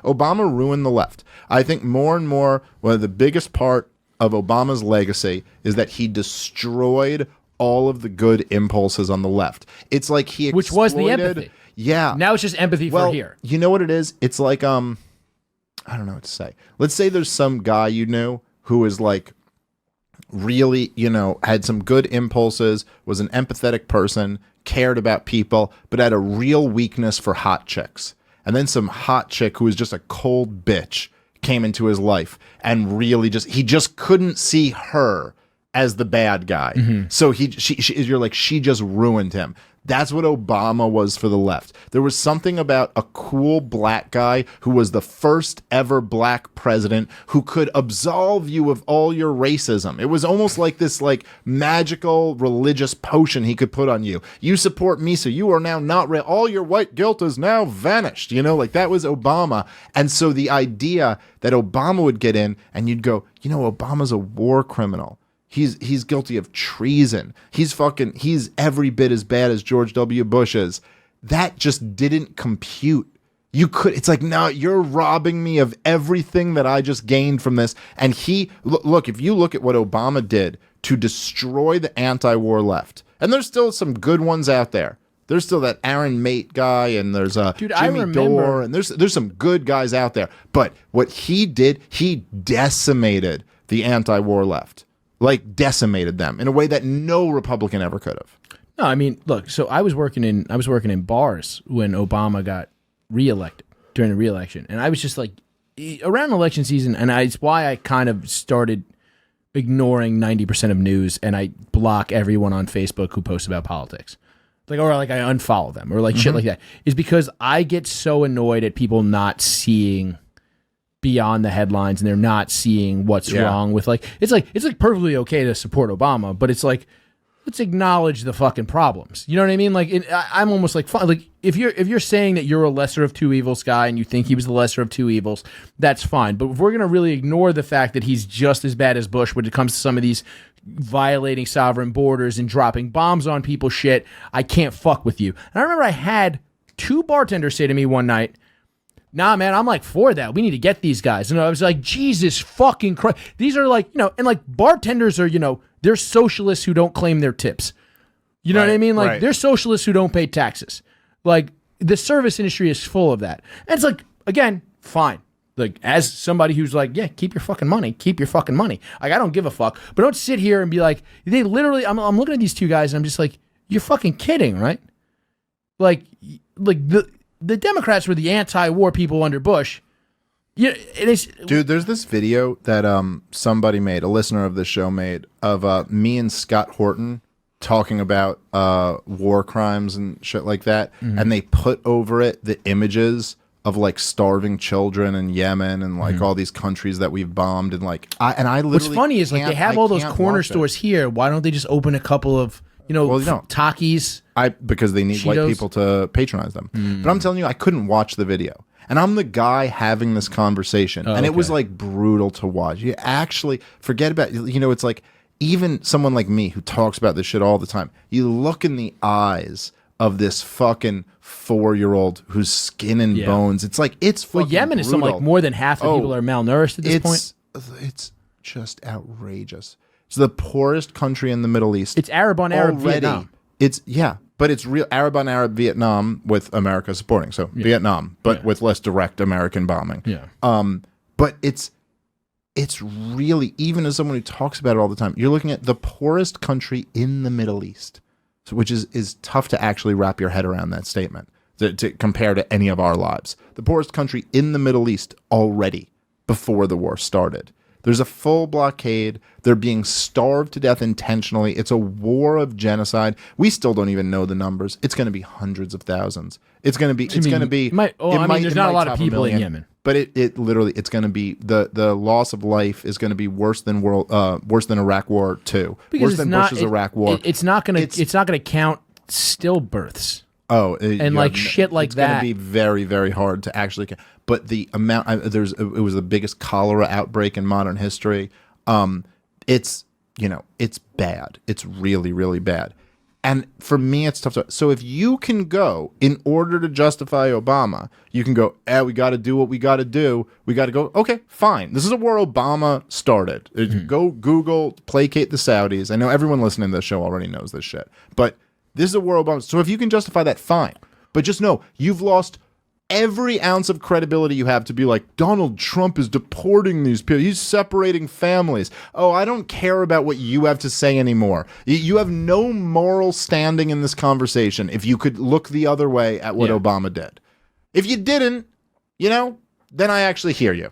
Obama ruined the left. I think more and more, one of the biggest part of Obama's legacy is that he destroyed all of the good impulses on the left. It's like he exploited, which was the empathy. Yeah. Now it's just empathy for here. You know what it is? It's like I don't know what to say. Let's say there's some guy you knew who is like really, had some good impulses, was an empathetic person, cared about people, but had a real weakness for hot chicks. And then some hot chick who was just a cold bitch came into his life and really he just couldn't see her as the bad guy. Mm-hmm. So you're like, she just ruined him. That's what Obama was for the left. There was something about a cool black guy who was the first ever black president who could absolve you of all your racism. It was almost like this magical religious potion he could put on you. You support me, so you are now not all your white guilt is now vanished. That was Obama. And so the idea that Obama would get in and you'd go, Obama's a war criminal. He's guilty of treason. He's every bit as bad as George W. Bush is. That just didn't compute. It's like, no, you're robbing me of everything that I just gained from this. And look, if you look at what Obama did to destroy the anti-war left, and there's still some good ones out there. There's still that Aaron Mate guy, and there's Jimmy Dore, and there's some good guys out there. But what he did, he decimated the anti-war left. Decimated them in a way that no Republican ever could have. No, I mean, look. So I was working in bars when Obama got reelected during the reelection, and I was just like, around election season, and it's why I kind of started ignoring 90% of news, and I block everyone on Facebook who posts about politics, or I unfollow them or shit like that. Is because I get so annoyed at people not seeing beyond the headlines, and they're not seeing what's wrong with it's perfectly okay to support Obama, but it's like, let's acknowledge the fucking problems. You know what I mean? I'm almost if you're saying that you're a lesser of two evils guy and you think he was the lesser of two evils, that's fine. But if we're gonna really ignore the fact that he's just as bad as Bush when it comes to some of these violating sovereign borders and dropping bombs on people shit, I can't fuck with you. And I remember I had two bartenders say to me one night, nah, man, I'm for that. We need to get these guys. And I was like, Jesus fucking Christ. These are and bartenders are, they're socialists who don't claim their tips. You know what I mean? They're socialists who don't pay taxes. The service industry is full of that. And it's again, fine. As somebody who's yeah, keep your fucking money. Keep your fucking money. I don't give a fuck. But don't sit here and be they literally, I'm looking at these two guys and I'm just you're fucking kidding, right? The Democrats were the anti-war people under Bush. Yeah, dude, there's this video that somebody made, a listener of the show made, of me and Scott Horton talking about war crimes and shit like that, and they put over it the images of starving children in Yemen and all these countries that we've bombed and I literally. What's funny is they have all those corner stores here. Why don't they just open a couple of Takis? Because they need Cheetos. white people to patronize them. But I'm telling you, I couldn't watch the video. And I'm the guy having this conversation. And it was brutal to watch. You actually forget about, it's even someone like me who talks about this shit all the time. You look in the eyes of this fucking 4-year-old who's skin and bones. It's it's fucking Yemen is brutal. more than half the people are malnourished at this point. It's just outrageous. It's the poorest country in the Middle East. It's Arab on Arab Vietnam. But it's real Arab on Arab Vietnam with America supporting. So Vietnam, but with less direct American bombing. Yeah. But it's really, even as someone who talks about it all the time, you're looking at the poorest country in the Middle East, which is tough to actually wrap your head around that statement to compare to any of our lives. The poorest country in the Middle East already before the war started. There's a full blockade. They're being starved to death intentionally. It's a war of genocide. We still don't even know the numbers. It's going to be hundreds of thousands. It's going to be. There's not a lot of people in Yemen, but it literally, it's going to be the loss of life is going to be worse than Iraq War II. Worse than Bush's Iraq War. It's not going to count stillbirths. Oh, shit like it's that. It's going to be very, very hard to actually. But the amount it was the biggest cholera outbreak in modern history. It's bad. It's really, really bad. And for me, it's tough to. So if you can go in order to justify Obama, you can go, we got to do what we got to do. We got to go, okay, fine. This is where Obama started. Go Google, placate the Saudis. I know everyone listening to this show already knows this shit. But this is where Obama. So if you can justify that, fine. But just know, you've lost every ounce of credibility you have to be like, Donald Trump is deporting these people. He's separating families. Oh, I don't care about what you have to say anymore. You have no moral standing in this conversation if you could look the other way at what Obama did. If you didn't, then I actually hear you.